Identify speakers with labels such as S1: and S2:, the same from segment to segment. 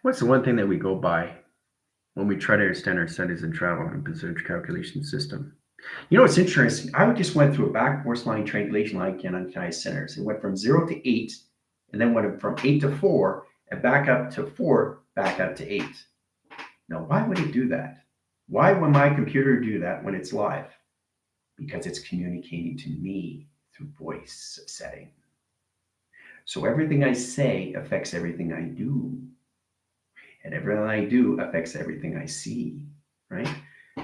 S1: What's the one thing that we go by when we try to understand our studies in travel and percentage calculation system? You know, it's interesting. I just went through a backwards line translation like unitized centers. It went from 0 to 8, and then went from 8 to 4, and back up to 4, back up to 8. Now, why would it do that? Why would my computer do that when it's live? Because it's communicating to me through voice setting. So everything I say affects everything I do, and everything I do affects everything I see, right?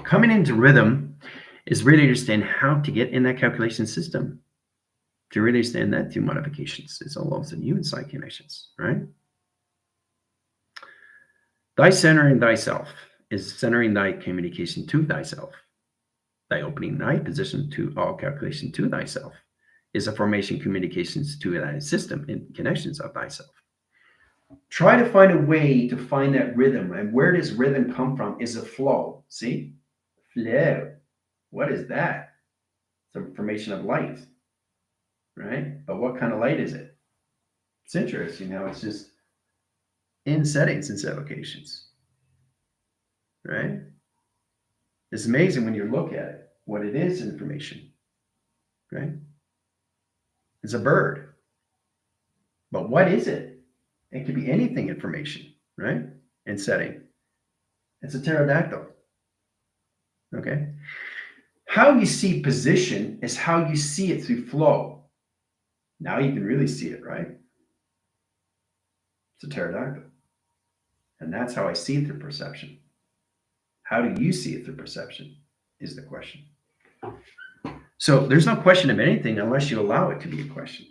S1: Coming into rhythm is really understand how to get in that calculation system. To really understand that through modifications, it's all also you inside connections, right? Thy centering thyself is centering thy communication to thyself. Thy opening thy position to all calculation to thyself is a formation communications to thy system in connections of thyself. Try to find a way to find that rhythm. And where does rhythm come from? Is a flow. See? Flow. What is that? It's a formation of light, right? But what kind of light is it? It's interesting how it's just in settings and set locations, right? It's amazing when you look at it, what it is information, right? It's a bird. But what is it? It could be anything information, right? In setting. It's a pterodactyl. Okay. How you see position is how you see it through flow. Now you can really see it, right? It's a pterodactyl. And that's how I see it through perception. How do you see it through perception is the question. So there's no question of anything unless you allow it to be a question.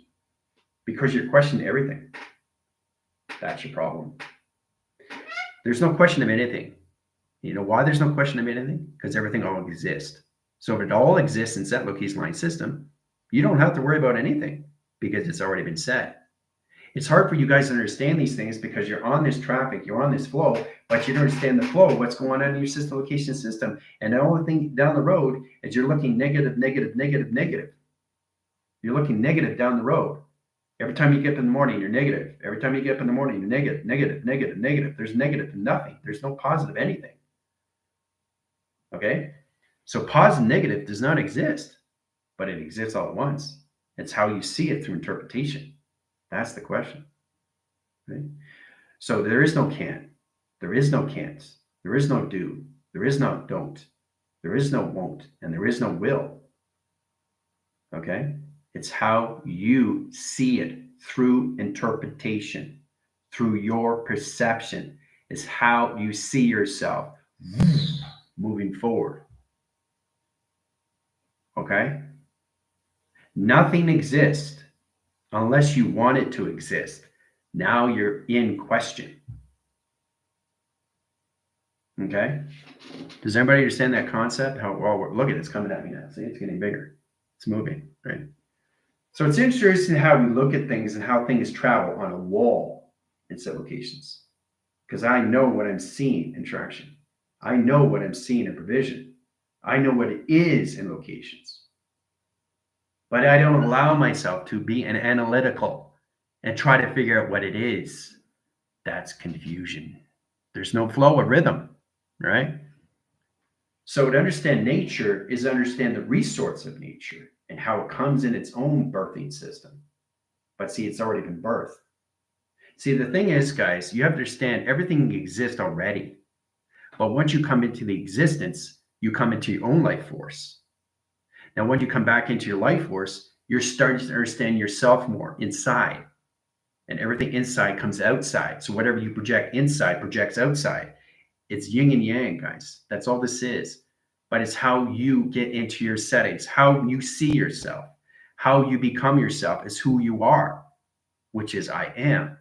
S1: Because you're questioning everything. That's your problem. There's no question of anything. You know why there's no question of anything? Because everything all exists. So if it all exists in set location line system, you don't have to worry about anything because it's already been set. It's hard for you guys to understand these things because you're on this traffic, you're on this flow, but you don't understand the flow, what's going on in your system location system. And the only thing down the road is you're looking negative, negative, negative, negative. You're looking negative down the road. Every time you get up in the morning, you're negative. Every time you get up in the morning, you're negative, negative, negative, negative. There's negative to nothing. There's no positive anything. Okay? So positive and negative does not exist, but it exists all at once. It's how you see it through interpretation. That's the question. Right? So there is no can. There is no can't. There is no do. There is no don't. There is no won't. And there is no will. Okay? It's how you see it through interpretation, through your perception. Is how you see yourself moving forward. Okay? Nothing exists unless you want it to exist. Now you're in question. Okay? Does everybody understand that concept? How well, look at it, it's coming at me now. See, it's getting bigger. It's moving, right? So it's interesting how we look at things and how things travel on a wall in set locations. Because I know what I'm seeing in traction. I know what I'm seeing in provision. I know what it is in locations. But I don't allow myself to be an analytical and try to figure out what it is. That's confusion. There's no flow of rhythm, right? So to understand nature is understand the resource of nature and how it comes in its own birthing system. But see, it's already been birthed. See, the thing is, guys, you have to understand everything exists already. But once you come into the existence, you come into your own life force. Now, when you come back into your life force, you're starting to understand yourself more inside. And everything inside comes outside. So whatever you project inside projects outside. It's yin and yang, guys. That's all this is. But it's how you get into your settings, how you see yourself, how you become yourself is who you are, which is I am.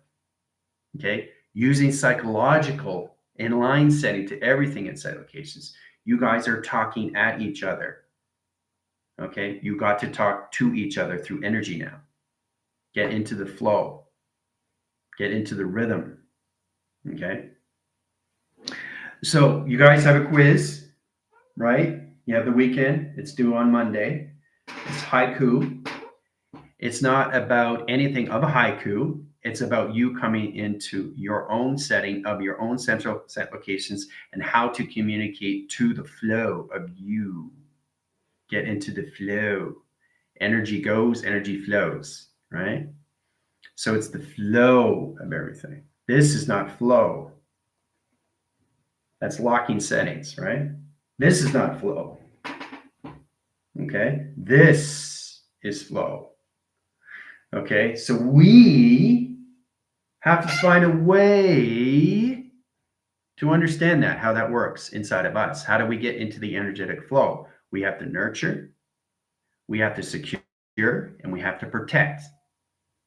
S1: Okay? Using psychological in line setting to everything in set locations. You guys are talking at each other. Okay? You got to talk to each other through energy now. Get into the flow. Get into the rhythm. Okay? So you guys have a quiz, right? You have the weekend. It's due on Monday. It's haiku. It's not about anything of a haiku. It's about you coming into your own setting of your own central set locations and how to communicate to the flow of you. Get into the flow. Energy goes, energy flows, right? So it's the flow of everything. This is not flow. That's locking settings, right? This is not flow. Okay? This is flow. Okay? So we have to find a way to understand that, how that works inside of us. How do we get into the energetic flow? We have to nurture, we have to secure, and we have to protect,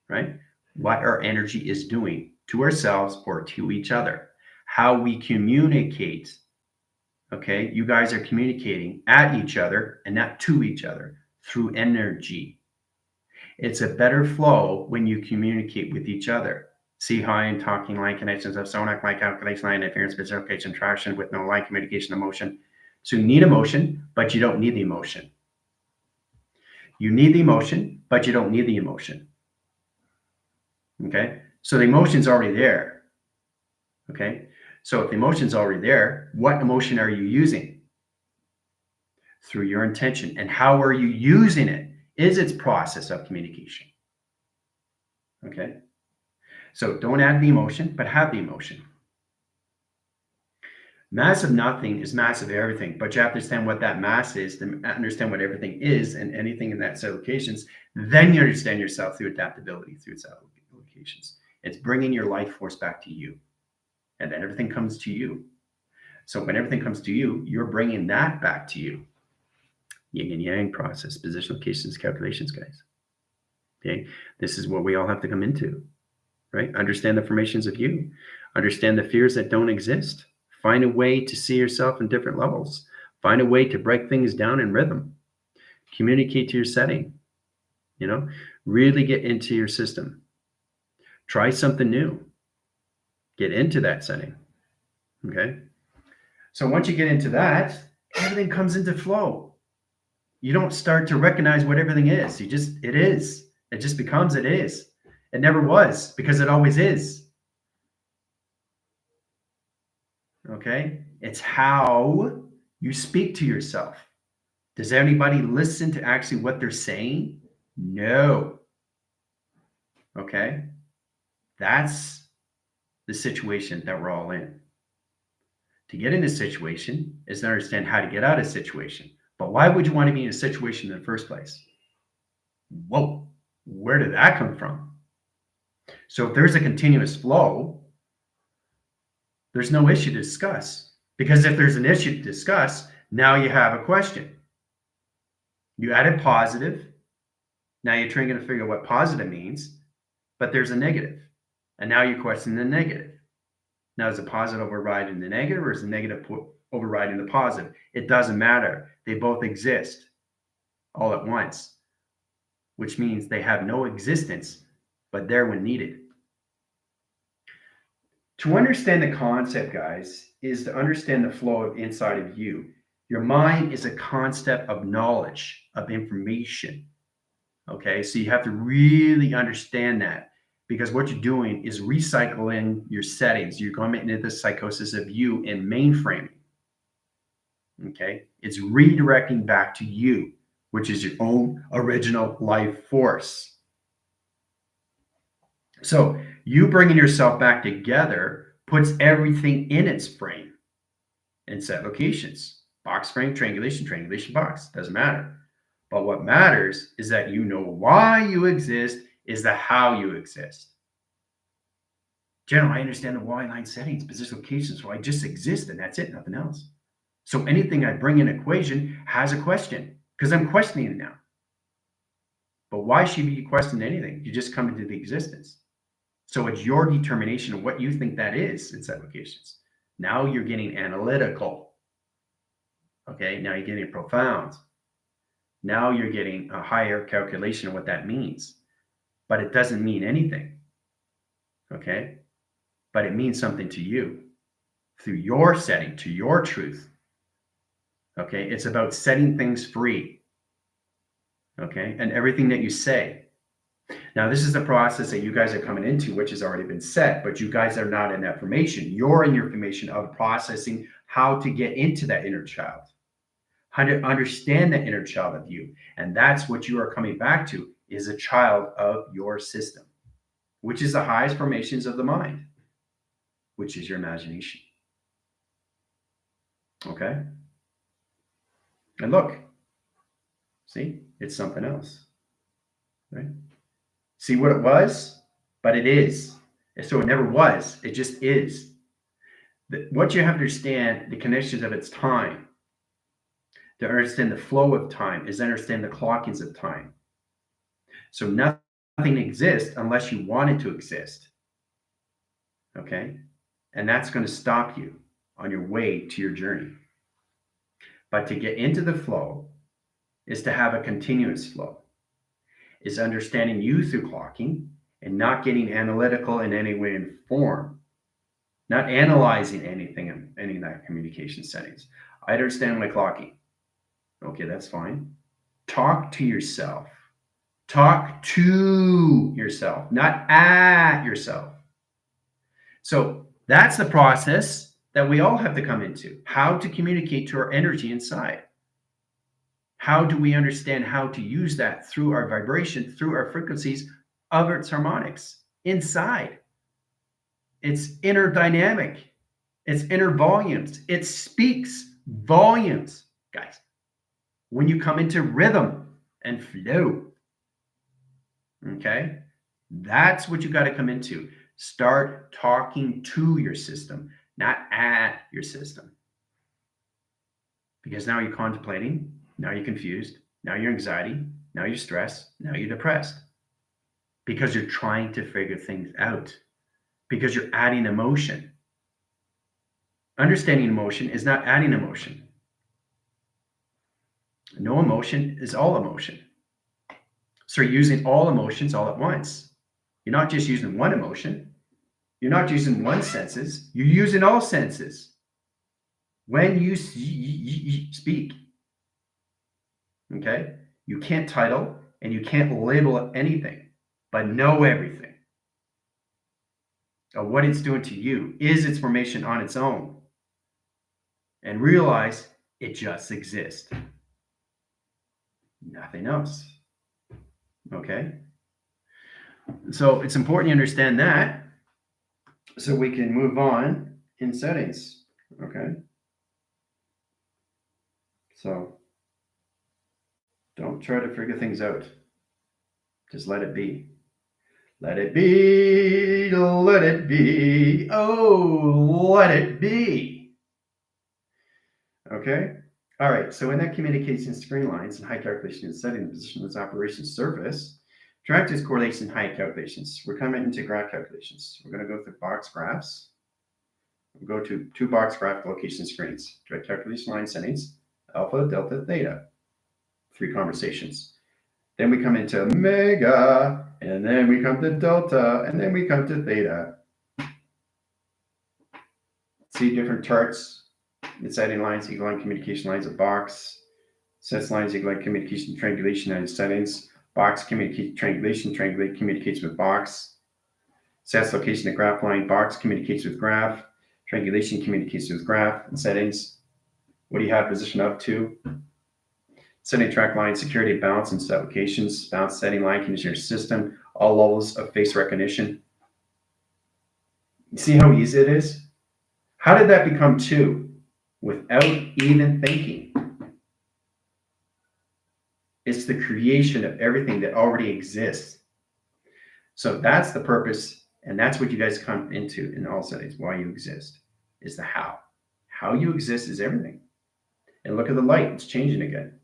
S1: right? What our energy is doing to ourselves or to each other. How we communicate. Okay, you guys are communicating at each other and not to each other through energy. It's a better flow when you communicate with each other. See how I'm talking line connections of sonic, line calculation, line interference, specification, traction with no line communication emotion. So you need emotion, but you don't need the emotion. You need the emotion, but you don't need the emotion. Okay, so the emotion's already there. Okay, so if the emotion's already there, what emotion are you using? Through your intention. And how are you using it is its process of communication. Okay, so don't add the emotion, but have the emotion. Mass of nothing is mass of everything, but you have to understand what that mass is, to understand what everything is and anything in that set of locations. Then you understand yourself through adaptability, through its locations. It's bringing your life force back to you, and then everything comes to you. So when everything comes to you, you're bringing that back to you. Yin and yang process, position, locations, calculations, guys. Okay, this is what we all have to come into, right? Understand the formations of you, understand the fears that don't exist. Find a way to see yourself in different levels. Find a way to break things down in rhythm. Communicate to your setting. You know, really get into your system. Try something new. Get into that setting. Okay. So once you get into that, everything comes into flow. You don't start to recognize what everything is. It is. It just becomes it is. It never was because it always is. Okay? It's how you speak to yourself. Does anybody listen to actually what they're saying? No. Okay? That's the situation that we're all in. To get in a situation is to understand how to get out of a situation. But why would you want to be in a situation in the first place? Whoa, where did that come from? So if there's a continuous flow, there's no issue to discuss. Because if there's an issue to discuss, now you have a question. You added positive. Now you're trying to figure out what positive means, but there's a negative. And now you question the negative. Now, is the positive overriding the negative, or is the negative overriding the positive? It doesn't matter. They both exist all at once, which means they have no existence, but there when needed. To understand the concept, guys, is to understand the flow of inside of you. Your mind is a concept of knowledge, of information. Okay, so you have to really understand that. Because what you're doing is recycling your settings. You're going into the psychosis of you and mainframing. Okay, it's redirecting back to you, which is your own original life force. So you bringing yourself back together puts everything in its frame and set locations. Box frame, triangulation, triangulation box. Doesn't matter. But what matters is that you know why you exist, is the how you exist. General, I understand the why line settings, position locations, so I just exist and that's it, nothing else. So anything I bring in equation has a question because I'm questioning it now. But why should you question anything? You just come into the existence. So it's your determination of what you think that is in set locations. Now you're getting analytical. Okay, now you're getting profound. Now you're getting a higher calculation of what that means. But it doesn't mean anything. Okay? But it means something to you through your setting, to your truth. Okay? It's about setting things free. Okay? And everything that you say. Now, this is the process that you guys are coming into, which has already been set, but you guys are not in that formation. You're in your formation of processing how to get into that inner child, how to understand the inner child of you. And that's what you are coming back to, is a child of your system, which is the highest formations of the mind, which is your imagination. Okay? And look, see, it's something else, right? See what it was, but it is. So it never was, it just is. What you have to understand, the connections of its time, to understand the flow of time, is understand the clockings of time. So nothing exists unless you want it to exist. Okay? And that's going to stop you on your way to your journey. But to get into the flow is to have a continuous flow, is understanding you through clocking and not getting analytical in any way and form, not analyzing anything in any of that communication settings. I understand my clocking. Okay, that's fine. Talk to yourself. Talk to yourself, not at yourself. So that's the process that we all have to come into. How to communicate to our energy inside. How do we understand how to use that through our vibration, through our frequencies of its harmonics inside? It's inner dynamic. It's inner volumes. It speaks volumes, guys. When you come into rhythm and flow, okay, that's what you got to come into. Start talking to your system, not at your system. Because now you're contemplating, now you're confused, now you're anxiety, now you're stressed, now you're depressed. Because you're trying to figure things out. Because you're adding emotion. Understanding emotion is not adding emotion. No emotion is all emotion. So you're using all emotions all at once. You're not just using one emotion. You're not using one senses. You're using all senses. When you speak, okay, you can't title and you can't label anything, but know everything of what it's doing to you. Is its formation on its own? And realize it just exists. Nothing else. Okay? So it's important you understand that so we can move on in settings. Okay? So don't try to figure things out. Just let it be. Let it be. Let it be. Oh, let it be. Okay? All right. So in that communication screen lines and high calculation and setting the position of its operation surface, direct is correlation high calculations. We're coming into graph calculations. We're going to go through box graphs. We'll go to 2 box graph location screens. Direct calculation line settings, alpha, delta, theta. 3 conversations. Then we come into omega, and then we come to delta, and then we come to theta. See different charts, setting lines, equal line communication lines, a box, sets lines, equal line communication, triangulation, and settings. Box communicates triangulation, triangulate communicates with box. Sets location to graph line, box communicates with graph, triangulation communicates with graph, and settings. What do you have position up to? Setting track line, security, balance, and set locations, balance setting line, conditioner system, all levels of face recognition. You see how easy it is? How did that become 2 without even thinking? It's the creation of everything that already exists. So that's the purpose, and that's what you guys come into in all settings, why you exist, is the how. How you exist is everything. And look at the light, it's changing again.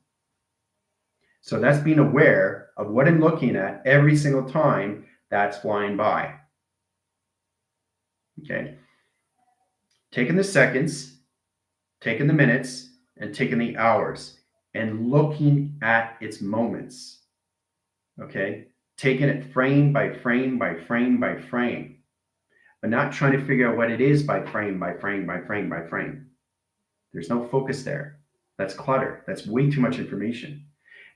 S1: So that's being aware of what I'm looking at every single time that's flying by. Okay. Taking the seconds, taking the minutes, and taking the hours, and looking at its moments. Okay. Taking it frame by frame by frame by frame, but not trying to figure out what it is by frame by frame by frame by frame. There's no focus there. That's clutter. That's way too much information.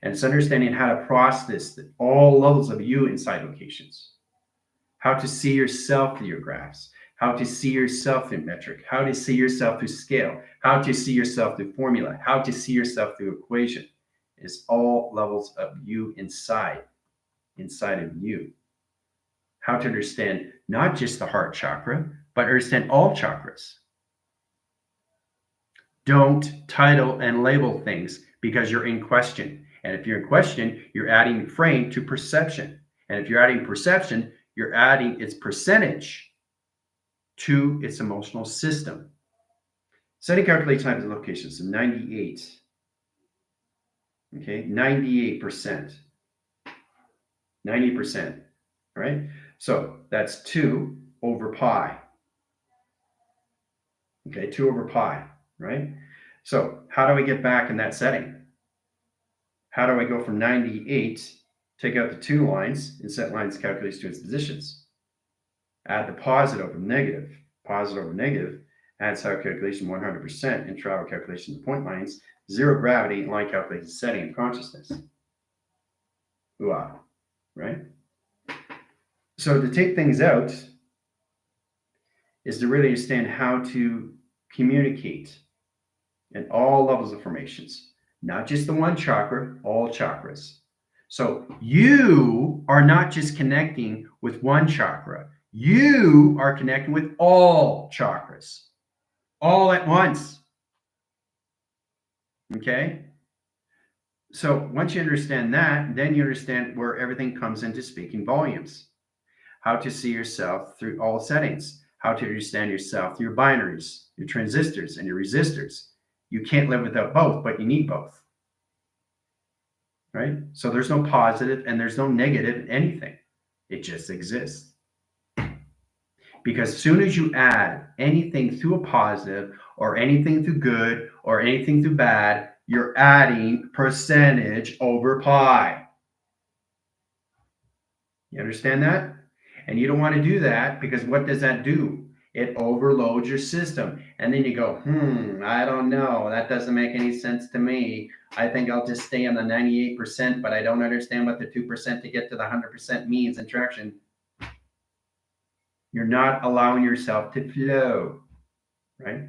S1: And it's understanding how to process all levels of you inside locations. How to see yourself through your graphs. How to see yourself in metric. How to see yourself through scale. How to see yourself through formula. How to see yourself through equation. It's all levels of you inside of you. How to understand not just the heart chakra, but understand all chakras. Don't title and label things because you're in question. And if you're in question, you're adding frame to perception. And if you're adding perception, you're adding its percentage to its emotional system. Setting calculate times and locations, so 98. Okay, 98%. 90%. All right, so that's 2 over pi. Okay, 2 over pi, right? So how do we get back in that setting? How do I go from 98, take out the 2 lines, and set lines calculates to its positions? Add the positive over negative. Positive over negative adds how calculation 100% and travel calculation to point lines, 0 gravity, and line calculation setting of consciousness. Ooh-ah, right? So to take things out is to really understand how to communicate in all levels of formations, not just the one chakra, all chakras. So you are not just connecting with one chakra, you are connecting with all chakras, all at once. Okay? So once you understand that, then you understand where everything comes into speaking volumes. How to see yourself through all settings, how to understand yourself through your binaries, your transistors, and your resistors. You can't live without both, but you need both. Right? So there's no positive and there's no negative in anything. It just exists. Because as soon as you add anything through a positive or anything through good or anything through bad, you're adding percentage over pi. You understand that? And you don't want to do that because what does that do? It overloads your system. And then you go, I don't know. That doesn't make any sense to me. I think I'll just stay on the 98%, but I don't understand what the 2% to get to the 100% means in traction. You're not allowing yourself to flow, right?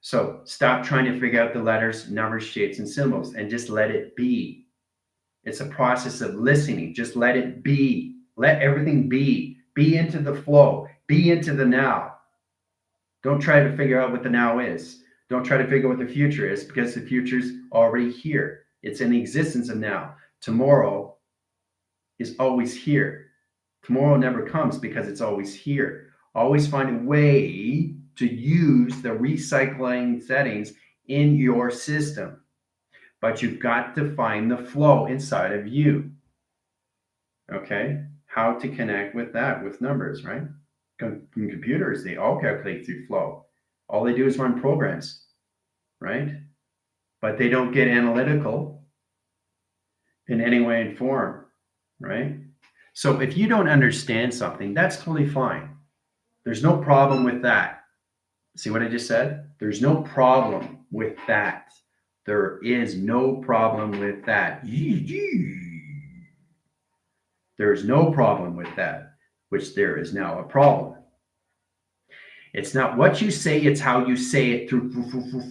S1: So stop trying to figure out the letters, numbers, shapes, and symbols and just let it be. It's a process of listening. Just let it be. Let everything be. Be into the flow. Be into the now. Don't try to figure out what the now is. Don't try to figure out what the future is because the future's already here. It's in the existence of now. Tomorrow is always here. Tomorrow never comes because it's always here. Always find a way to use the recycling settings in your system. But you've got to find the flow inside of you. Okay? How to connect with that with numbers, right? Computers, they all calculate through flow. All they do is run programs, right? But they don't get analytical in any way and form, right? So if you don't understand something, that's totally fine. There's no problem with that. See what I just said? There's no problem with that. There is no problem with that. There's no problem with that, which there is now a problem. It's not what you say, it's how you say it through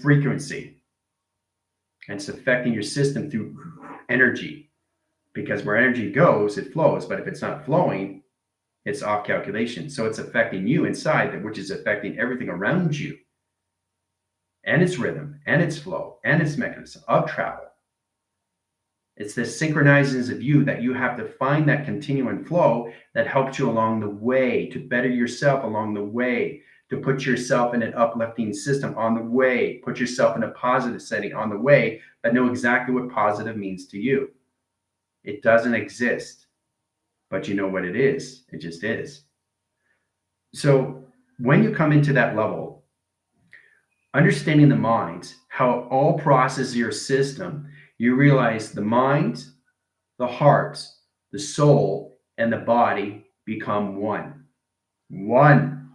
S1: frequency. And it's affecting your system through energy. Because where energy goes, it flows. But if it's not flowing, it's off calculation. So it's affecting you inside, which is affecting everything around you. And its rhythm, and its flow, and its mechanism of travel. It's the synchronizings of you that you have to find that continuing flow that helps you along the way, to better yourself along the way, to put yourself in an uplifting system on the way, put yourself in a positive setting on the way, but know exactly what positive means to you. It doesn't exist, but you know what it is. It just is. So when you come into that level, understanding the mind, how it all processes your system, you realize the mind, the heart, the soul, and the body become one. One.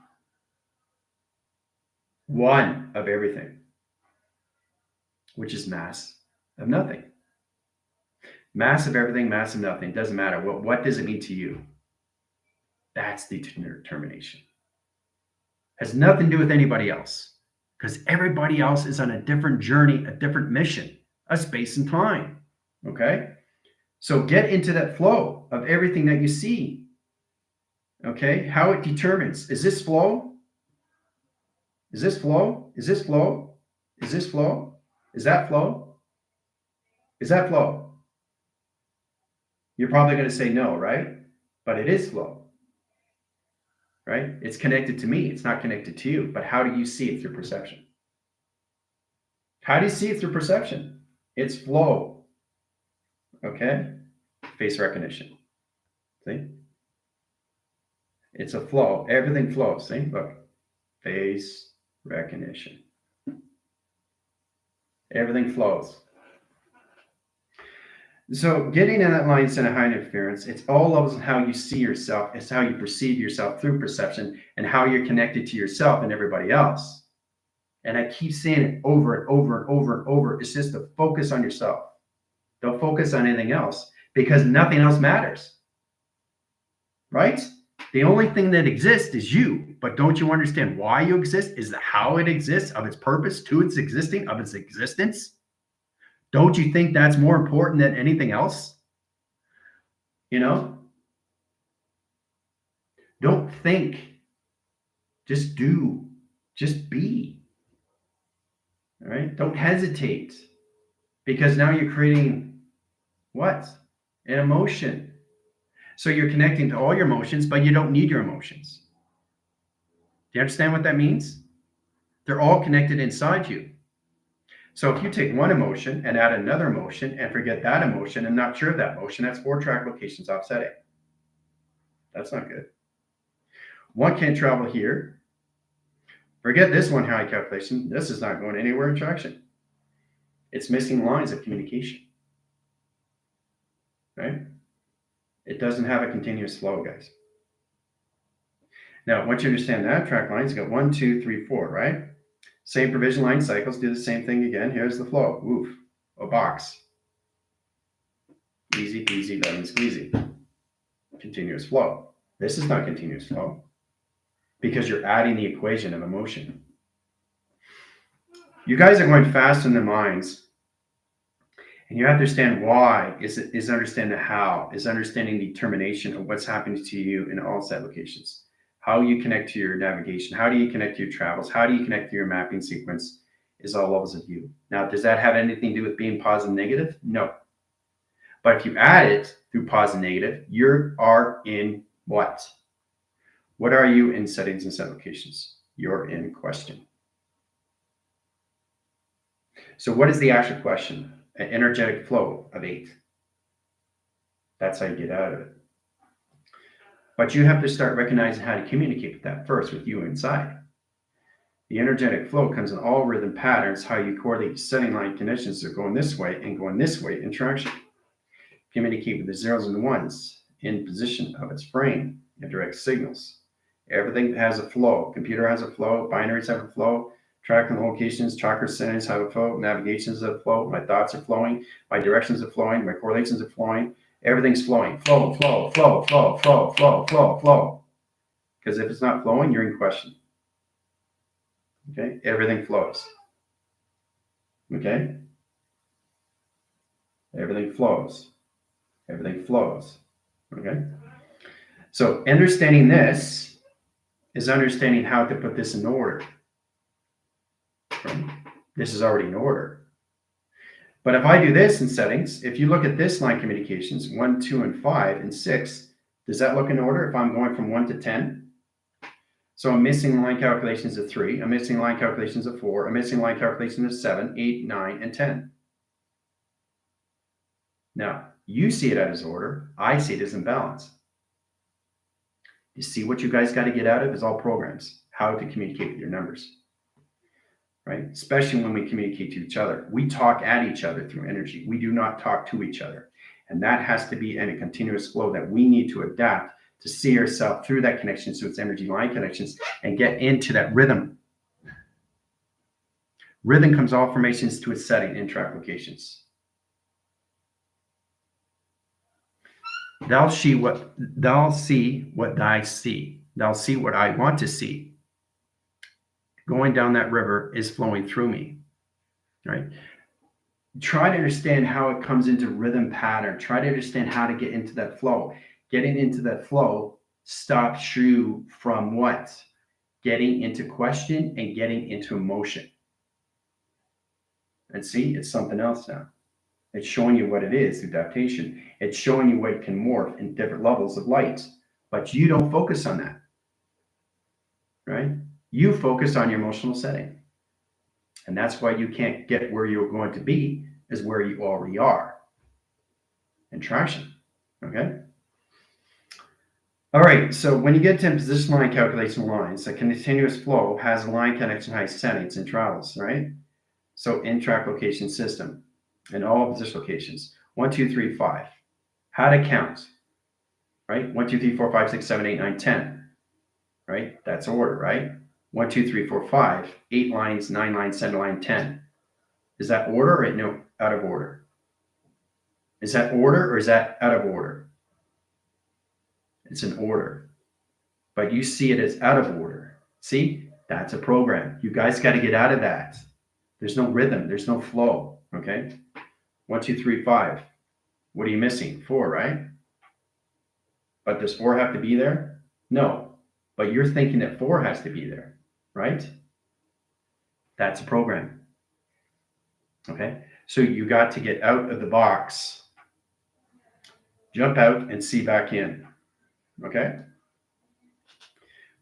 S1: One of everything, which is mass of nothing. Massive everything, massive nothing. Doesn't matter. What does it mean to you? That's the determination. Has nothing to do with anybody else, because everybody else is on a different journey, a different mission, a space and time. Okay? So get into that flow of everything that you see. Okay? How it determines. Is this flow? Is this flow? Is this flow? Is this flow? Is that flow? Is that flow? You're probably going to say no, right? But it is flow. Right? It's connected to me. It's not connected to you. But how do you see it through perception? How do you see it through perception? It's flow. Okay? Face recognition. See? It's a flow. Everything flows. See? Look. Face recognition. Everything flows. So getting in that line instead of high interference, it's all levels of how you see yourself. It's how you perceive yourself through perception and how you're connected to yourself and everybody else. And I keep saying it over and over and over and over. It's just to focus on yourself. Don't focus on anything else, because nothing else matters. Right? The only thing that exists is you. But don't you understand why you exist? Is the how it exists, of its purpose, to its existing, of its existence? Don't you think that's more important than anything else? You know? Don't think. Just do. Just be. All right? Don't hesitate. Because now you're creating what? An emotion. So you're connecting to all your emotions, but you don't need your emotions. Do you understand what that means? They're all connected inside you. So if you take one emotion and add another emotion and forget that emotion and not sure of that emotion, that's 4 track locations offsetting. That's not good. One can't travel here. Forget this one high calculation. This is not going anywhere in traction. It's missing lines of communication. Right? It doesn't have a continuous flow, guys. Now, once you understand that, track lines, you got 1, 2, 3, 4, right? Same provision line cycles, do the same thing again. Here's the flow. Oof, a box. Easy peasy, lemon squeezy. Continuous flow. This is not continuous flow because you're adding the equation of emotion. You guys are going fast in the minds, and you have to understand why is understand the how, is understanding the determination of what's happening to you in all set locations. How you connect to your navigation, how do you connect to your travels, how do you connect to your mapping sequence is all levels of you. Now, does that have anything to do with being positive and negative? No. But if you add it through positive and negative, you are in what? What are you in settings and set locations? You're in question. So what is the actual question? An energetic flow of 8. That's how you get out of it. But you have to start recognizing how to communicate with that first with you inside. The energetic flow comes in all rhythm patterns, how you correlate setting line conditions that are going this way and going this way in traction. Communicate with the zeros and the ones in position of its frame and direct signals. Everything has a flow. Computer has a flow. Binaries have a flow. Tracking locations, tracker settings have a flow. Navigations have a flow. My thoughts are flowing. My directions are flowing. My correlations are flowing. Everything's flowing. Flow, flow, flow, flow, flow, flow, flow, flow. Because if it's not flowing, you're in question. Okay? Everything flows. Okay? Everything flows. Everything flows. Okay? So understanding this is understanding how to put this in order. Right? This is already in order. But if I do this in settings, if you look at this line communications, 1, 2, and 5, and 6, does that look in order if I'm going from 1 to 10? So I'm missing line calculations of 3, I'm missing line calculations of 4, I'm missing line calculations of 7, 8, 9, and 10. Now, you see it as order, I see it as imbalance. You see what you guys got to get out of is all programs, how to communicate with your numbers. Right? Especially when we communicate to each other. We talk at each other through energy. We do not talk to each other. And that has to be in a continuous flow that we need to adapt to see ourselves through that connection, so it's energy line connections, and get into that rhythm. Rhythm comes all formations to its setting in track locations. Thou see what thou see what I see. Thou see what I want to see. Going down that river is flowing through me, right? Try to understand how it comes into rhythm pattern. Try to understand how to get into that flow. Getting into that flow stops you from what? Getting into question and getting into emotion. And see, it's something else now. It's showing you what it is through adaptation. It's showing you what it can morph in different levels of light. But you don't focus on that, right? You focus on your emotional setting. And that's why you can't get where you're going to be, is where you already are in traction. Okay? All right, so when you get to position line calculation lines, a continuous flow has a line connection height settings and travels, right? So in track location system and all position locations 1, 2, 3, 5. How to count, right? 1, 2, 3, 4, 5, 6, 7, 8, 9, 10, right? That's order, right? 1, 2, 3, 4, 5, 8 lines, 9 lines, center line, 10. Is that order or no, out of order? Is that order or is that out of order? It's an order, but you see it as out of order. See, that's a program. You guys got to get out of that. There's no rhythm. There's no flow. Okay. 1, 2, 3, 5. What are you missing? 4, right? But does 4 have to be there? No. But you're thinking that 4 has to be there, right? That's a program. Okay. So you got to get out of the box, jump out and see back in. Okay.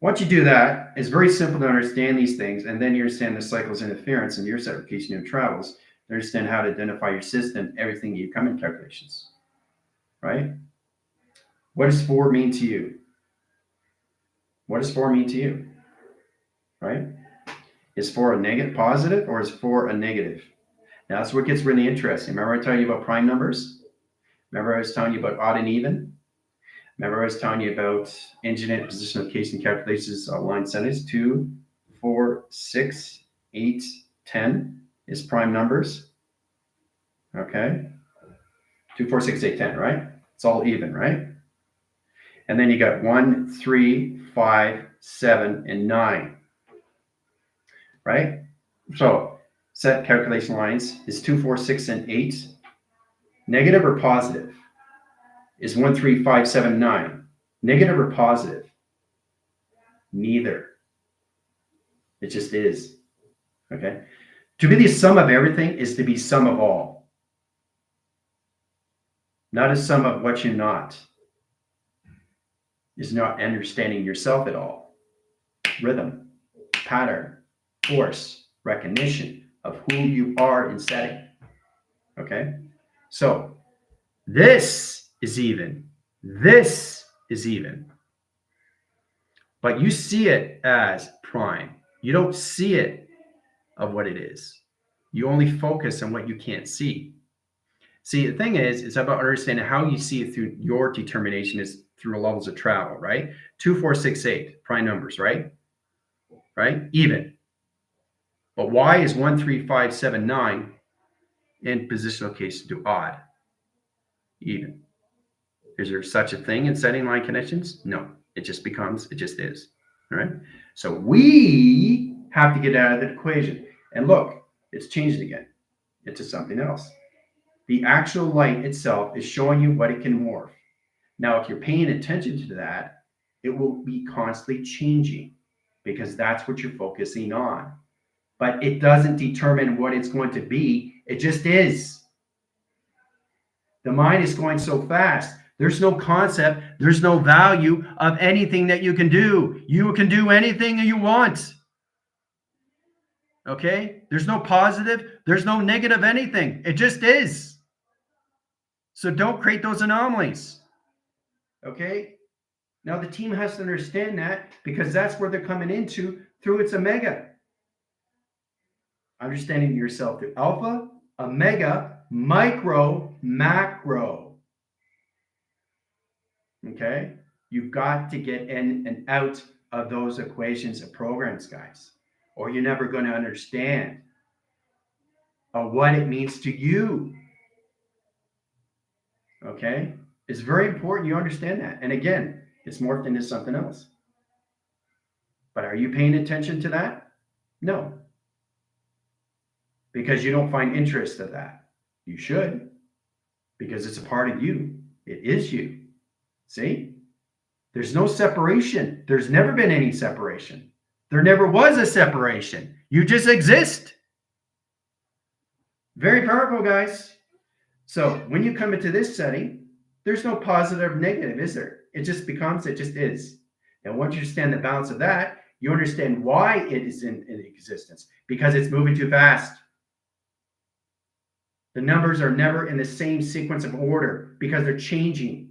S1: Once you do that, it's very simple to understand these things, and then you understand the cycles interference and your certification of travels, to understand how to identify your system, everything you come in calculations, right? What does 4 mean to you? What does 4 mean to you, right? Is 4 a negative positive or is 4 a negative? Now that's what gets really interesting. Remember I told you about prime numbers? Remember I was telling you about odd and even? Remember I was telling you about engineered position location calculations line settings? 2, 4, 6, 8, 10 is prime numbers. Okay. 2, 4, 6, 8, 10, right? It's all even, right? And then you got 1, 3, 5, 7, and 9. Right? So set calculation lines is 2, 4, 6, and 8 negative or positive? Is 1, 3, 5, 7, 9 negative or positive? Neither. It just is. Okay. To be the sum of everything is to be sum of all, not a sum of what you're not. Is not understanding yourself at all. Rhythm, pattern, force, recognition of who you are in setting. Okay. So this is even. This is even. But you see it as prime. You don't see it of what it is. You only focus on what you can't see. See, the thing is, it's about understanding how you see it through your determination is through levels of travel, right? 2, 4, 6, 8, prime numbers, right? Right? Even. But why is 1, 3, 5, 7, 9 in position location to odd? Even. Is there such a thing in setting line connections? No. It just is. All right. So we have to get out of the equation. And look, it's changed again into something else. The actual light itself is showing you what it can morph. Now, if you're paying attention to that, it will be constantly changing because that's what you're focusing on. But it doesn't determine what it's going to be. It just is. The mind is going so fast. There's no concept. There's no value of anything that you can do. You can do anything you want. Okay? There's no positive. There's no negative anything. It just is. So don't create those anomalies. Okay? Now the team has to understand that because that's where they're coming into through its omega. Understanding yourself through alpha, omega, micro, macro. Okay? You've got to get in and out of those equations of programs, guys, or you're never going to understand what it means to you. Okay? It's very important you understand that. And again, it's morphed into something else. But are you paying attention to that? No. Because you don't find interest of that. You should, because it's a part of you. It is you. See? There's no separation. There's never been any separation. There never was a separation. You just exist. Very powerful, guys. So when you come into this setting, there's no positive or negative, is there? It just becomes, it just is. And once you understand the balance of that, you understand why it is in existence. Because it's moving too fast. The numbers are never in the same sequence of order because they're changing.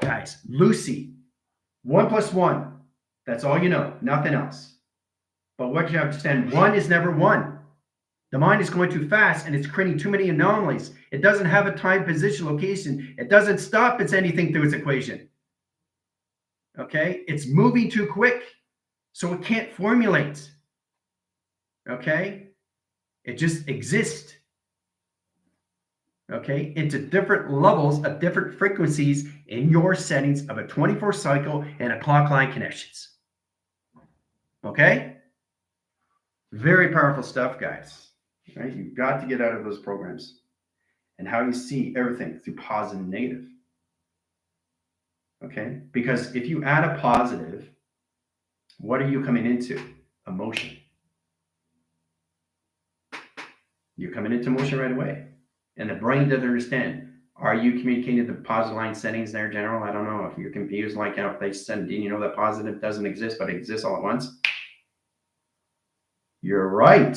S1: Guys, Lucy, 1 + 1. That's all you know, nothing else. But what you have to understand, 1 is never 1. The mind is going too fast and it's creating too many anomalies. It doesn't have a time, position, location. It doesn't stop its anything through its equation. Okay? It's moving too quick, so it can't formulate. Okay? It just exists. Okay? Into different levels of different frequencies in your settings of a 24 cycle and a clock line connections. Okay? Very powerful stuff, guys. Right? You've got to get out of those programs and how you see everything through positive and negative. Okay? Because if you add a positive, what are you coming into? Emotion. You're coming into motion right away. And the brain doesn't understand. Are you communicating the positive line settings there, General? I don't know. If you're confused, like if they said, you know that positive doesn't exist, but it exists all at once? You're right.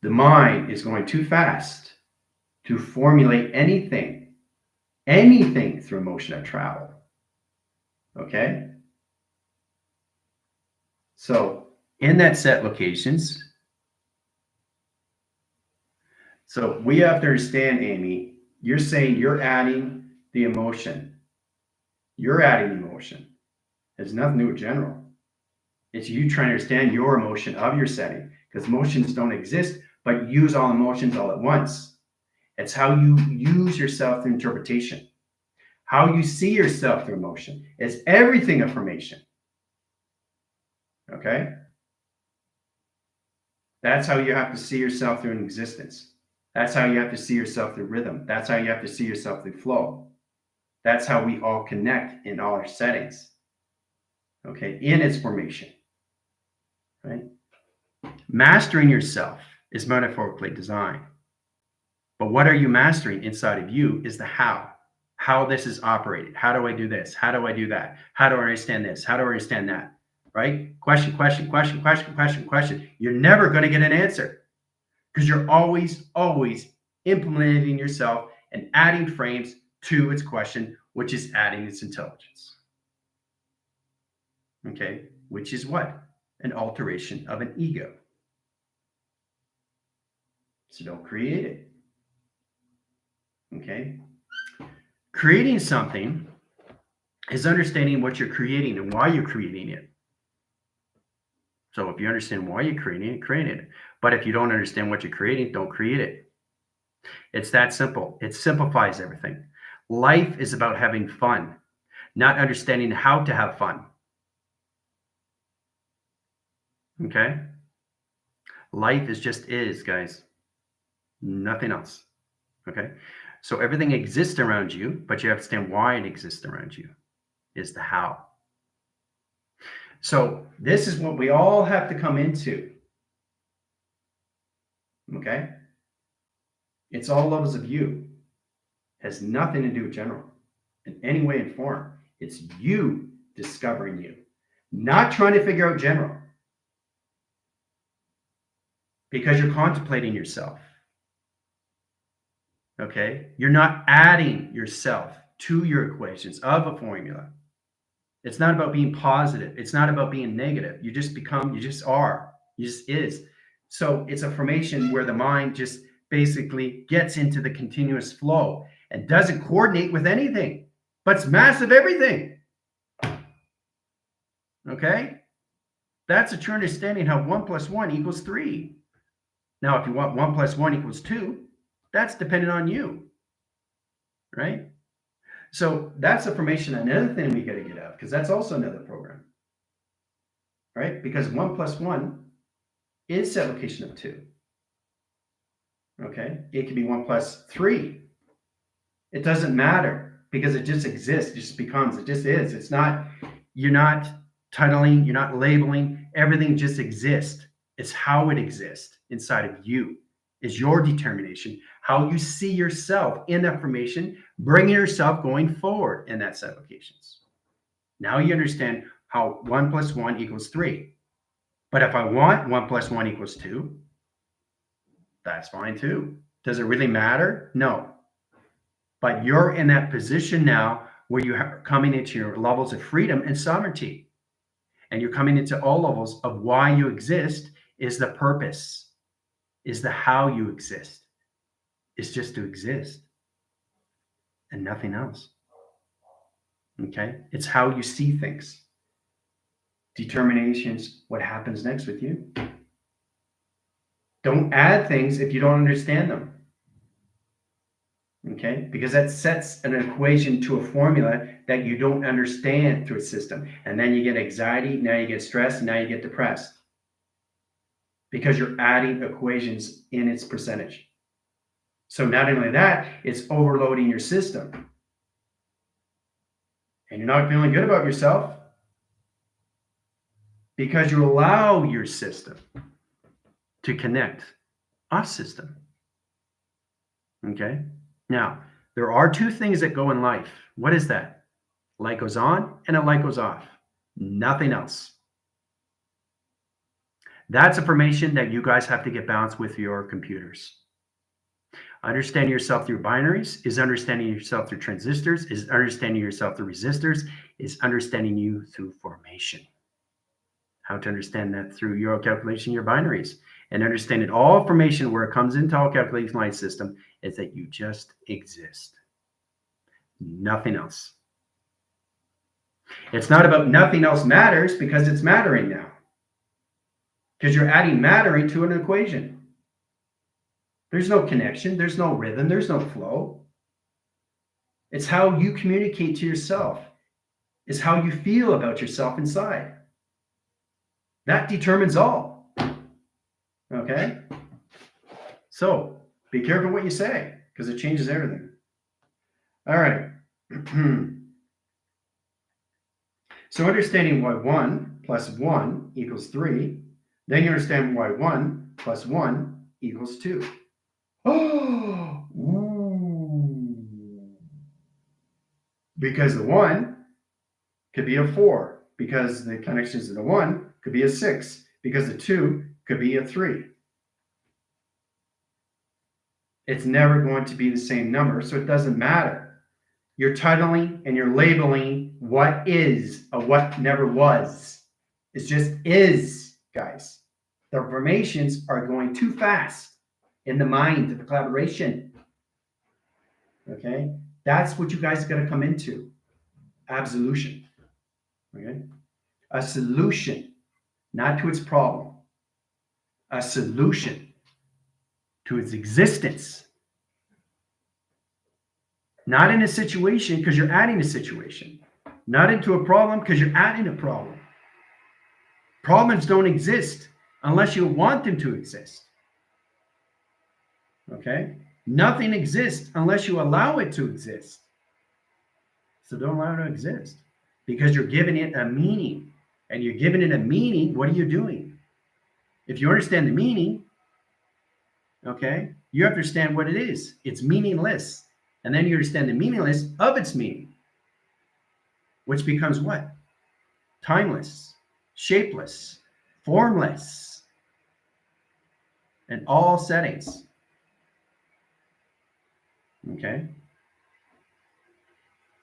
S1: The mind is going too fast to formulate anything through motion of travel. Okay? So in that set locations, so we have to understand, Amy, you're saying you're adding the emotion. You're adding emotion. It's nothing to do with general. It's you trying to understand your emotion of your setting, because emotions don't exist, but use all emotions all at once. It's how you use yourself through interpretation, how you see yourself through emotion. It's everything information. Okay? That's how you have to see yourself through an existence. That's how you have to see yourself through rhythm. That's how you have to see yourself through flow. That's how we all connect in all our settings. Okay, in its formation. Right? Mastering yourself is metaphorically designed. But what are you mastering inside of you is the how this is operated. How do I do this? How do I do that? How do I understand this? How do I understand that? Right? Question. You're never going to get an answer because you're always implementing yourself and adding frames to its question, which is adding its intelligence. Okay? Which is what? An alteration of an ego. So don't create it. Okay? Creating something is understanding what you're creating and why you're creating it. So if you understand why you're creating it, create it. But if you don't understand what you're creating, don't create it. It's that simple. It simplifies everything. Life is about having fun, not understanding how to have fun. Okay? Life is just is, guys. Nothing else. Okay? So everything exists around you, but you have to understand why it exists around you is the how. So this is what we all have to come into. Okay? It's all levels of you. It has nothing to do with general in any way and form. It's you discovering you, not trying to figure out general because you're contemplating yourself. Okay? You're not adding yourself to your equations of a formula. It's not about being positive. It's not about being negative. You just become, you just are, you just is. So it's a formation where the mind just basically gets into the continuous flow and doesn't coordinate with anything, but it's massive everything. Okay? That's a true understanding how 1 + 1 = 3. Now, if you want 1 + 1 = 2, That's dependent on you, right? So that's information. Another thing we got to get out, because that's also another program, right? Because 1 plus 1 is set location of 2. Okay, it can be 1 plus 3. It doesn't matter because it just exists. It just becomes. It just is. It's not. You're not titling. You're not labeling. Everything just exists. It's how it exists inside of you. Is your determination how you see yourself in that formation, bringing yourself going forward in that set of locations. Now you understand how 1 plus 1 equals 3. But if I want 1 plus 1 equals 2, that's fine too. Does it really matter? No. But you're in that position now where you're coming into your levels of freedom and sovereignty. And you're coming into all levels of why you exist is the purpose, is the how you exist. It's just to exist and nothing else. Okay? It's how you see things. Determinations, what happens next with you. Don't add things if you don't understand them. Okay? Because that sets an equation to a formula that you don't understand through a system. And then you get anxiety, now you get stressed, now you get depressed. Because you're adding equations in its percentage. So not only that, it's overloading your system. And you're not feeling good about yourself because you allow your system to connect off system. Okay? Now, there are 2 things that go in life. What is that? Light goes on and a light goes off. Nothing else. That's information that you guys have to get balanced with your computers. Understanding yourself through binaries is understanding yourself through transistors, is understanding yourself through resistors, is understanding you through formation. How to understand that through your calculation, your binaries. And understanding all information where it comes into our calculation line system is that you just exist. Nothing else. It's not about nothing else matters because it's mattering now. Because you're adding mattering to an equation. There's no connection. There's no rhythm. There's no flow. It's how you communicate to yourself. It's how you feel about yourself inside. That determines all. Okay? So, be careful what you say, because it changes everything. All right. So, understanding why 1 plus 1 equals 3, then you understand why 1 plus 1 equals 2. Oh! Ooh. Because the 1 could be a 4, because the connections to the 1 could be a 6, because the 2 could be a 3. It's never going to be the same number, so it doesn't matter. You're titling and you're labeling what is a what never was. It just is, guys. The formations are going too fast in the mind of the collaboration. Okay? That's what you guys got to come into. Absolution. Okay? A solution, not to its problem. A solution to its existence. Not in a situation because you're adding a situation. Not into a problem because you're adding a problem. Problems don't exist unless you want them to exist. Okay? Nothing exists unless you allow it to exist. So don't allow it to exist because you're giving it a meaning. And you're giving it a meaning, what are you doing? If you understand the meaning, okay, you understand what it is. It's meaningless. And then you understand the meaningless of its meaning, which becomes what? Timeless, shapeless, formless, in all settings. Okay?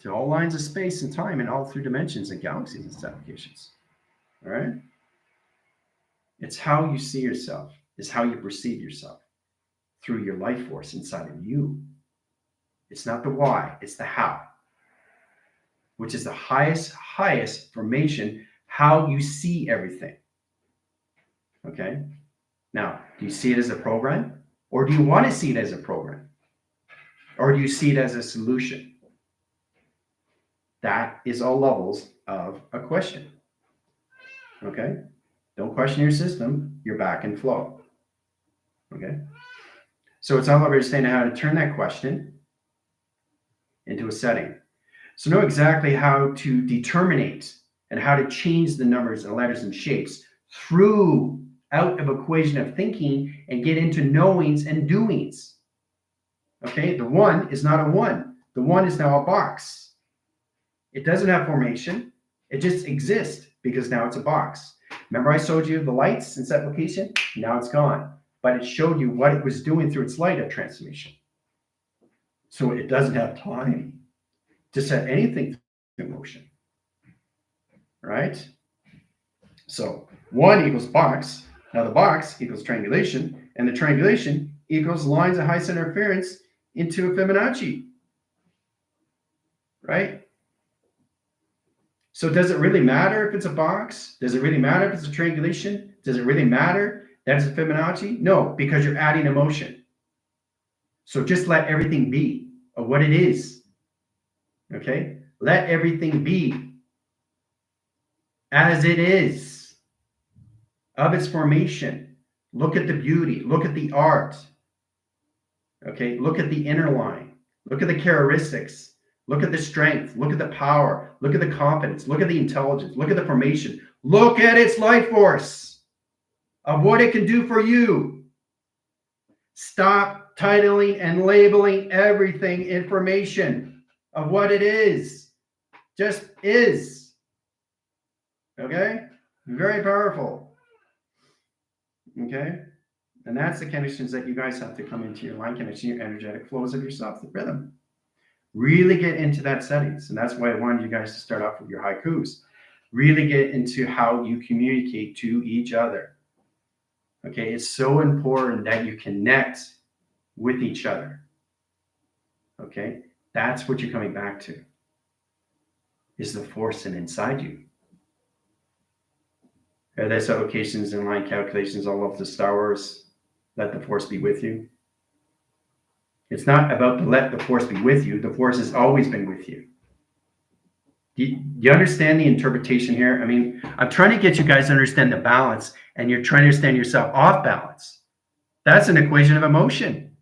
S1: To all lines of space and time and all 3 dimensions and galaxies and applications. All right? It's how you see yourself. It's how you perceive yourself through your life force inside of you. It's not the why, it's the how, which is the highest formation, how you see everything. Okay? Now, do you see it as a program? Or do you want to see it as a program? Or do you see it as a solution? That is all levels of a question. Okay? Don't question your system. You're back in flow. Okay? So it's all about understanding how to turn that question into a setting. So know exactly how to determinate and how to change the numbers and letters and shapes through out of equation of thinking and get into knowings and doings. Okay, the one is not a one. The one is now a box. It doesn't have formation. It just exists because now it's a box. Remember I showed you the lights in set location? Now it's gone. But it showed you what it was doing through its light of transformation. So it doesn't have time to set anything in motion. Right? So 1 equals box. Now the box equals triangulation, and the triangulation equals lines of high center interference into a Fibonacci. Right? So does it really matter if it's a box? Does it really matter if it's a triangulation? Does it really matter that it's a Fibonacci? No, because you're adding emotion. So just let everything be of what it is. Okay? Let everything be as it is, of its formation. Look at the beauty. Look at the art. Okay? Look at the inner line. Look at the characteristics. Look at the strength. Look at the power. Look at the confidence. Look at the intelligence. Look at the formation. Look at its life force of what it can do for you. Stop titling and labeling everything information of what it is. Just is. Okay? Very powerful. Okay? And that's the connections that you guys have to come into your line connection, your energetic flows of yourself, the rhythm. Really get into that settings. And that's why I wanted you guys to start off with your haikus. Really get into how you communicate to each other. Okay? It's so important that you connect with each other. Okay? That's what you're coming back to. Is the force inside you. Are there supplications and line calculations all over the Star Wars? Let the force be with you. It's not about to let the force be with you. The force has always been with you. Do you understand the interpretation here? I mean, I'm trying to get you guys to understand the balance, and you're trying to understand yourself off balance. That's an equation of emotion,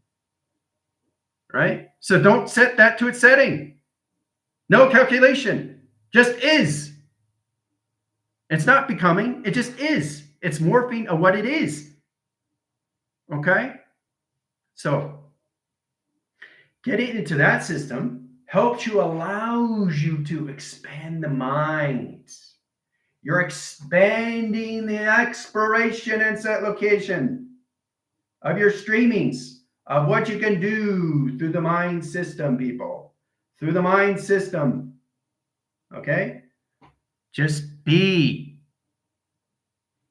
S1: right? So don't set that to its setting. No calculation. Just is. It's not becoming. It just is. It's morphing of what it is. Okay? So getting into that system helps you, allows you to expand the mind. You're expanding the exploration and set location of your streamings, of what you can do through the mind system, people. Through the mind system. Okay? Just be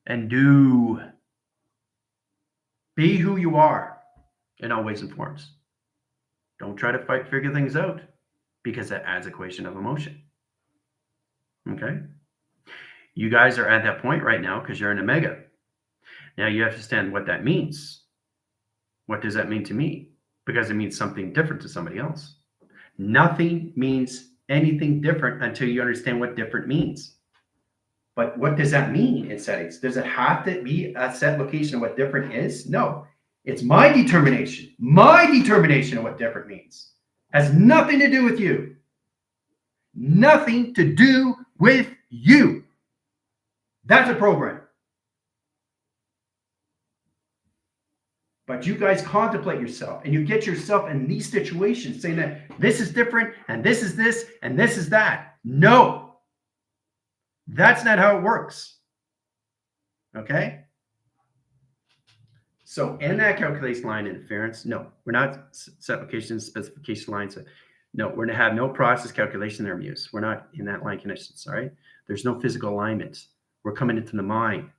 S1: and do. Be who you are in all ways and forms. Don't try to figure things out, because that adds equation of emotion. Okay? You guys are at that point right now because you're in Omega. Now you have to understand what that means. What does that mean to me? Because it means something different to somebody else. Nothing means anything different until you understand what different means. But what does that mean in settings? Does it have to be a set location of what different is? No. It's my determination of what different means. Has nothing to do with you. Nothing to do with you. That's a program. But you guys contemplate yourself, and you get yourself in these situations saying that this is different, and this is this, and this is that. No. That's not how it works. Okay? So in that calculation line interference, no, we're not set location specification lines. No, we're going to have no process calculation there, Muse. We're not in that line connections, all right? There's no physical alignment. We're coming into the mind.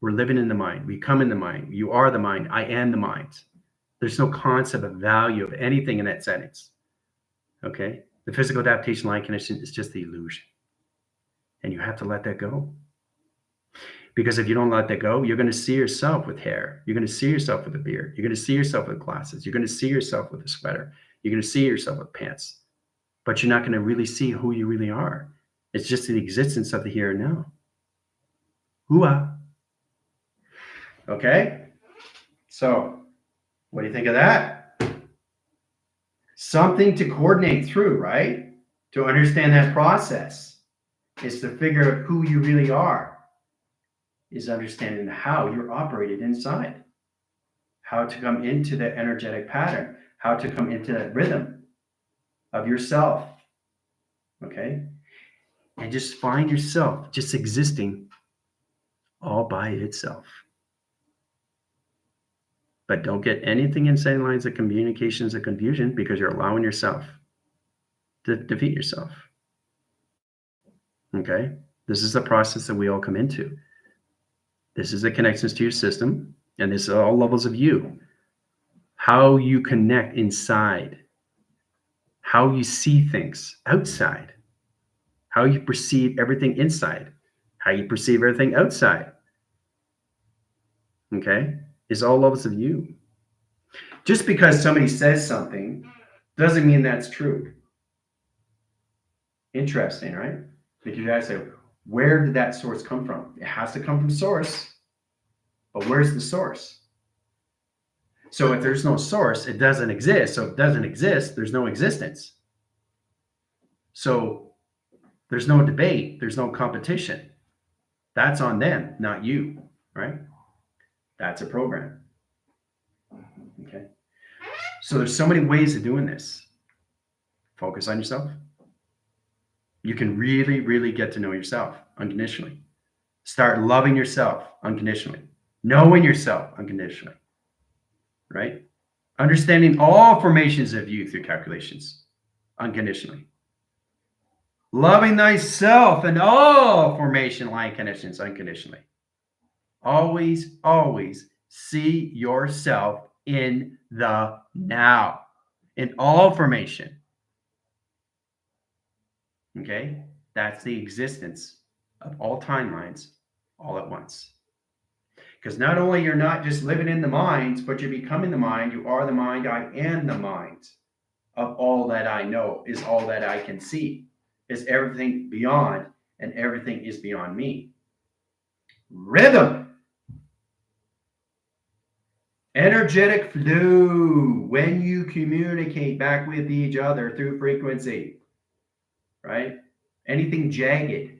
S1: We're living in the mind. We come in the mind. You are the mind. I am the mind. There's no concept of value of anything in that settings. Okay? The physical adaptation line connection is just the illusion. And you have to let that go. Because if you don't let that go, you're going to see yourself with hair. You're going to see yourself with a beard. You're going to see yourself with glasses. You're going to see yourself with a sweater. You're going to see yourself with pants. But you're not going to really see who you really are. It's just the existence of the here and now. Hooah. Okay? So, what do you think of that? Something to coordinate through, right? To understand that process is to figure out who you really are, is understanding how you're operated inside, how to come into the energetic pattern, how to come into that rhythm of yourself, okay? And just find yourself just existing all by itself. But don't get anything inside lines of communications or confusion, because you're allowing yourself to defeat yourself. Okay? This is the process that we all come into. This is the connections to your system, and this is all levels of you. How you connect inside, how you see things outside, how you perceive everything inside, how you perceive everything outside. Okay? It's all levels of you. Just because somebody says something doesn't mean that's true. Interesting, right? Because you guys say, where did that source come from? It has to come from source, but where's the source? So if there's no source, it doesn't exist. So if it doesn't exist, there's no existence. So there's no debate, there's no competition. That's on them, not you, right? That's a program. Okay. So there's so many ways of doing this. Focus on yourself. You can really, really get to know yourself unconditionally. Start loving yourself unconditionally. Knowing yourself unconditionally, right? Understanding all formations of you through calculations unconditionally. Loving thyself and all formation line connections unconditionally. Always, always see yourself in the now, in all formation. Okay? That's the existence of all timelines all at once. Because not only you're not just living in the minds, but you're becoming the mind. You are the mind. I am the mind of all that I know, is all that I can see, is everything beyond, and everything is beyond me. Rhythm. Energetic flow. When you communicate back with each other through frequency, right? Anything jagged,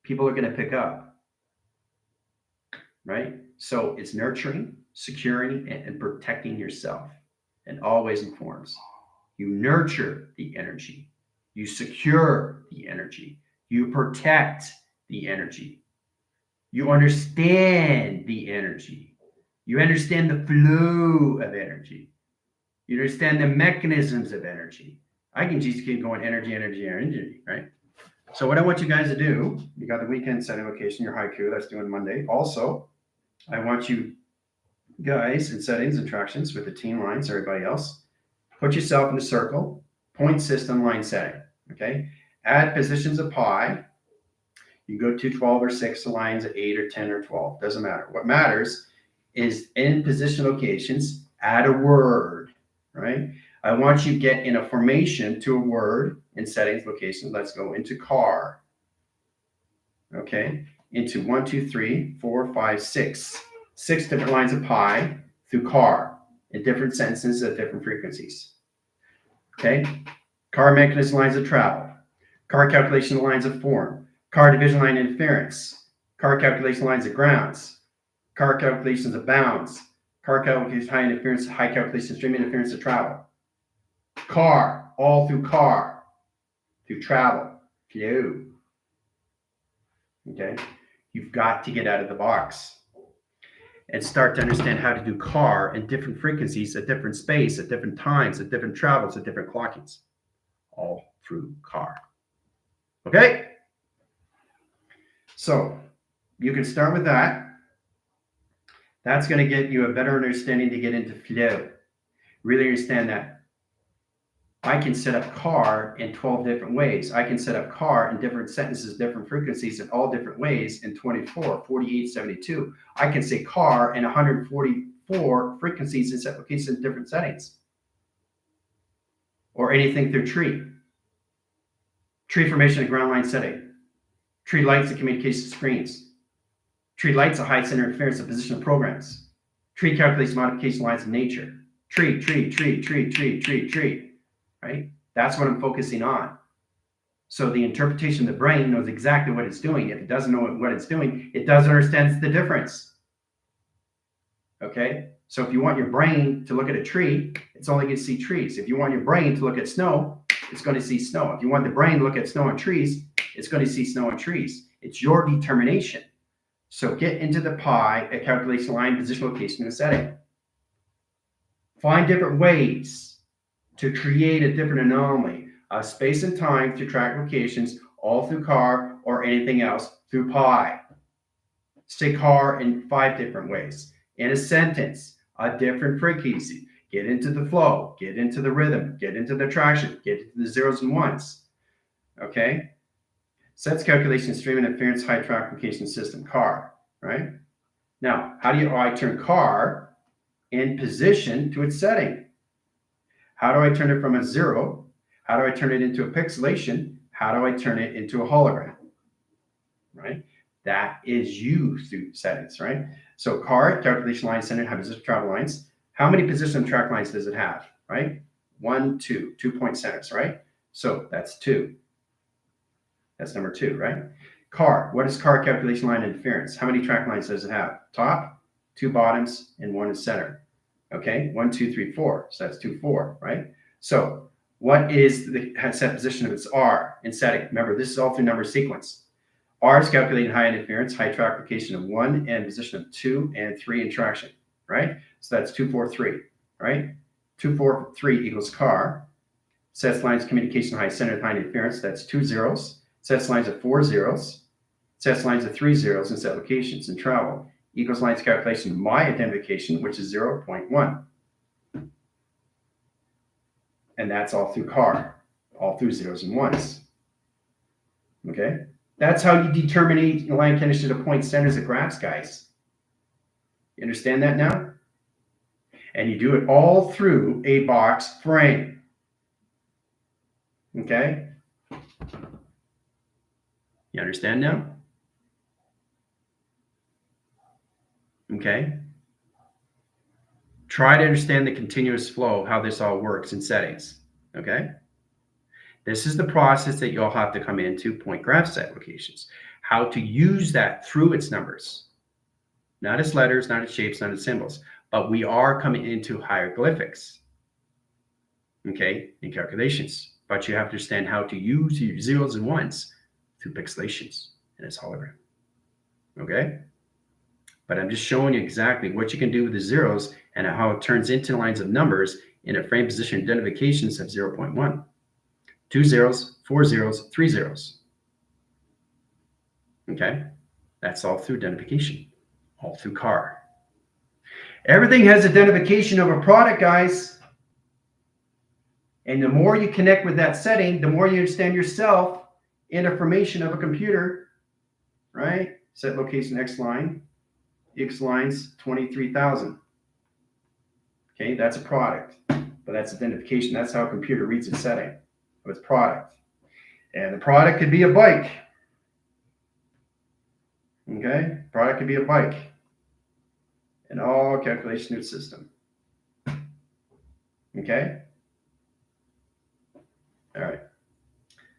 S1: people are going to pick up, right? So it's nurturing, securing, and protecting yourself in all ways and forms. You nurture the energy. You secure the energy. You protect the energy. You understand the energy. You understand the flow of energy. You understand the mechanisms of energy. I can just keep going energy, energy, energy, right? So what I want you guys to do, you got the weekend setting location, your haiku, that's due on Monday. Also, I want you guys in settings and tractions with the team lines, everybody else, put yourself in a circle, point system line setting, okay? Add positions of pi. You go to 12 or 6 lines at 8 or 10 or 12, doesn't matter. What matters is in position locations, add a word, right? I want you to get in a formation to a word in settings locations. Let's go into car, okay? Into 1, 2, 3, 4, 5, 6. 6 different lines of pi through car in different sentences at different frequencies, okay? Car mechanism lines of travel, car calculation lines of form, car division line interference, car calculation lines of grounds, car calculations of bounds, car calculations high interference, high calculation stream interference of travel. Car, all through travel, flow. Okay? You've got to get out of the box and start to understand how to do car in different frequencies, at different space, at different times, at different travels, at different clockings. All through car. Okay? So you can start with that. That's going to get you a better understanding to get into flow. Really understand that I can set up car in 12 different ways. I can set up car in different sentences, different frequencies in all different ways in 24, 48, 72. I can say car in 144 frequencies and set locations in different settings. Or anything through tree. Tree formation and ground line setting. Tree lights and communication screens. Tree lights a high center interference and position of programs. Tree calculates modification lines of nature. Tree, right? That's what I'm focusing on. So the interpretation of the brain knows exactly what it's doing. If it doesn't know what it's doing, it doesn't understand the difference. Okay? So if you want your brain to look at a tree, it's only going to see trees. If you want your brain to look at snow, it's going to see snow. If you want the brain to look at snow and trees, it's going to see snow and trees. It's your determination. So get into the pie at calculation line, position, location, and setting. Find different ways to create a different anomaly of space and time to track locations, all through car or anything else through pi. Say car in 5 different ways. In a sentence, a different frequency. Get into the flow, get into the rhythm, get into the traction, get into the zeros and ones. Okay? Sets calculation stream interference high track location system, car, right? Now, how do I turn car in position to its setting? How do I turn it from a 0? How do I turn it into a pixelation? How do I turn it into a hologram? Right? That is you through settings, right? So car, calculation line center, have position travel lines. How many position track lines does it have, right? 1, 2, 2 point centers, right? So that's 2. That's number 2, right? Car, what is car calculation line interference? How many track lines does it have? Top, 2 bottoms, and 1 in center. Okay, 1, 2, 3, 4. So that's 2, 4, right? So what is the set position of its R in setting? Remember, this is all through number sequence. R is calculating high interference, high track location of 1 and position of 2 and 3 in traction, right? So that's 2, 4, 3, right? 2, 4, 3 equals car. Sets lines communication high center high interference, that's 2 zeros. Sets lines of 4 zeros. Sets lines of 3 zeros and set locations and travel. Equals lines calculation of my identification, which is 0.1. And that's all through car, all through zeros and ones. Okay? That's how you determine line connection to point centers at graphs, guys. You understand that now? And you do it all through a box frame. Okay? You understand now? Okay? Try to understand the continuous flow, how this all works in settings. Okay? This is the process that you'll have to come into point graph set locations. How to use that through its numbers. Not its letters, not its shapes, not its symbols. But we are coming into hieroglyphics. Okay? In calculations. But you have to understand how to use your zeros and ones through pixelations and its hologram. Okay? But I'm just showing you exactly what you can do with the zeros and how it turns into lines of numbers in a frame position identifications of 0.1. 2 zeros, 4 zeros, 3 zeros. Okay? That's all through identification, all through car. Everything has identification of a product, guys. And the more you connect with that setting, the more you understand yourself in a formation of a computer, right? Set location X line. X lines 23,000. Okay, that's a product, but that's identification. That's how a computer reads its setting of its product. And the product could be a bike. Okay, product could be a bike. And all calculation of the system. Okay? All right.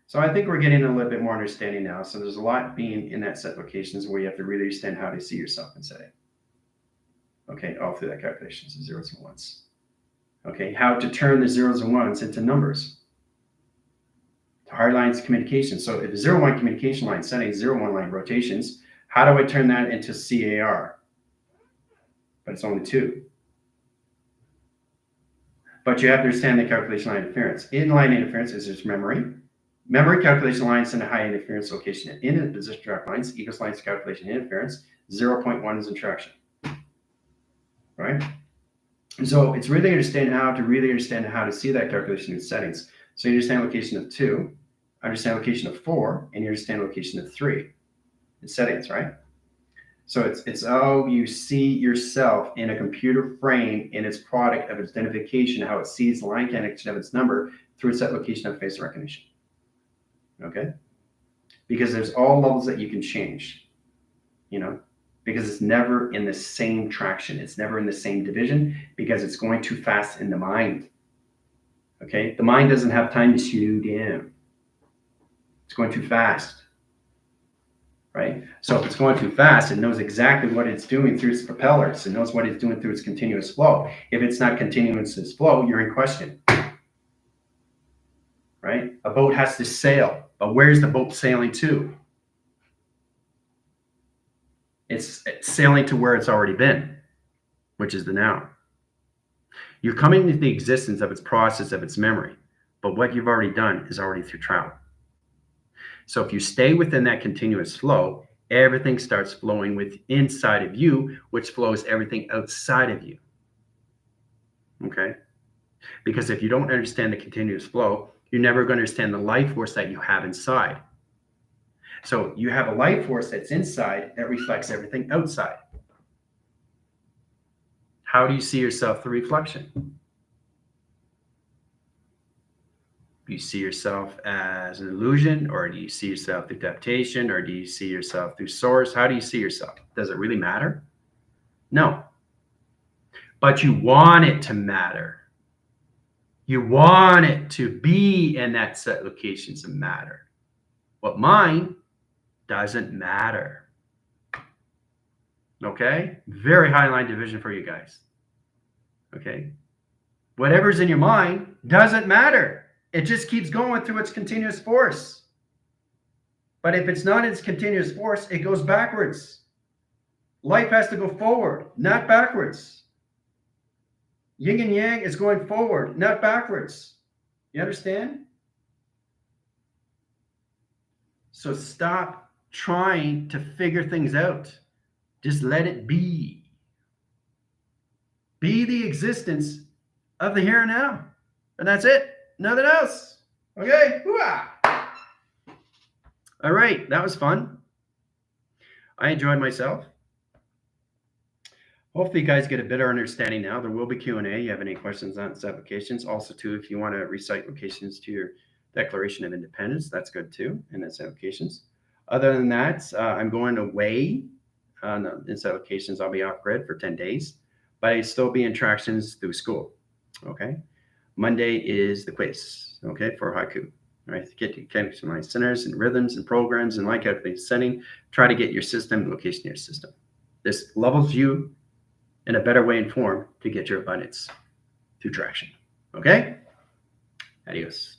S1: So I think we're getting a little bit more understanding now. So there's a lot being in that set locations where you have to really understand how to see yourself in setting. Okay, all through that calculations of zeros and ones. Okay, how to turn the zeros and ones into numbers. To hard lines communication. So if a 0-1 communication line setting 0-1 line rotations, how do I turn that into CAR? But it's only 2. But you have to understand the calculation line interference. In-line interference is just memory. Memory calculation lines in a high interference location in the position track lines equals lines calculation interference. 0.1 is interaction. Right? So it's really understand how to see that calculation in settings. So you understand location of 2, understand location of 4, and you understand location of 3. It's settings, right? So it's how you see yourself in a computer frame in its product of its identification, how it sees the line connection of its number through its set location of face recognition. Okay? Because there's all levels that you can change, you know, because it's never in the same traction. It's never in the same division because it's going too fast in the mind. Okay? The mind doesn't have time to slow down. It's going too fast. Right? So if it's going too fast, it knows exactly what it's doing through its propellers. It knows what it's doing through its continuous flow. If it's not continuous flow, you're in question. Right? A boat has to sail, but where's the boat sailing to? It's sailing to where it's already been, which is the now. You're coming into the existence of its process, of its memory, but what you've already done is already through travel. So if you stay within that continuous flow, everything starts flowing with inside of you, which flows everything outside of you. Okay? Because if you don't understand the continuous flow, you're never going to understand the life force that you have inside. So you have a life force that's inside that reflects everything outside. How do you see yourself through reflection? Do you see yourself as an illusion, or do you see yourself through adaptation, or do you see yourself through source? How do you see yourself? Does it really matter? No. But you want it to matter. You want it to be in that set locations of matter. What mine doesn't matter. Okay? Very high line division for you guys. Okay? Whatever's in your mind doesn't matter. It just keeps going through its continuous force. But if it's not its continuous force, it goes backwards. Life has to go forward, not backwards. Yin and yang is going forward, not backwards. You understand? So stop trying to figure things out. Just let it be. Be the existence of the here and now. And that's it. Nothing else. Okay? Hoo-ah! All right. That was fun. I enjoyed myself. Hopefully you guys get a better understanding now. There will be Q&A. You have any questions on its applications. Also, too, if you want to recite locations to your Declaration of Independence, that's good, too, in its applications. Other than that, I'm going away on its applications. I'll be off-grid for 10 days, but I still be in tractions through school, okay? Monday is the quiz, okay, for haiku. All right, get to connect centers and rhythms and programs and like everything setting. Try to get your system, location in your system. This levels you in a better way and form to get your abundance through traction. Okay? Adios.